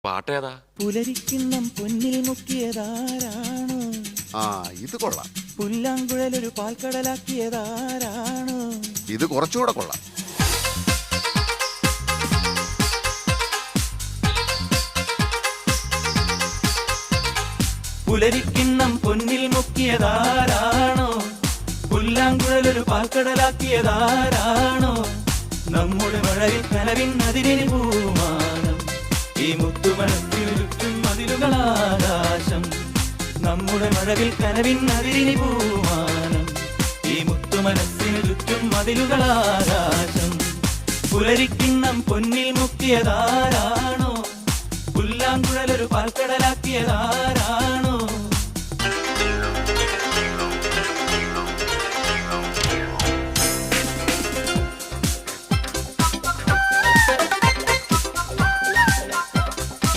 പാട്ടേതാ? പുലരിക്കിണ്ണം പൊന്നിൽ മുക്കിയതാരാണ്? ആ ഇത് കൊള്ളാം. പുല്ലാങ്കുഴലൊരു പാൽക്കടലാക്കിയതാരാണ്? ഇത് കുറച്ചുകൂടെ കൊള്ളാം. പുലരിക്കിണ്ണം പൊന്നിൽ മുക്കിയതാരാണോ? പുല്ലാങ്കുഴലൊരു പാൽക്കടലാക്കിയതാരാണോ? നമ്മുടെ മഴയിൽ കനവിൻ അതിരിന് പൂമാനം, ഈ മുത്തുമണത്തിന് ചുറ്റും മതിലുകളാകാശം. നമ്മുടെ മഴവിൽ കനവിൻ അതിരിന് പൂമാനം, ഈ മുത്തുമനസ്സിന് ചുറ്റും മതിലുകളാകാശം. പുലരിക്കിണ്ണം പൊന്നിൽ മുക്കിയതാരാണോ? പുല്ലാങ്കുഴലൊരു പാൽക്കടലാക്കിയതാരാണോ?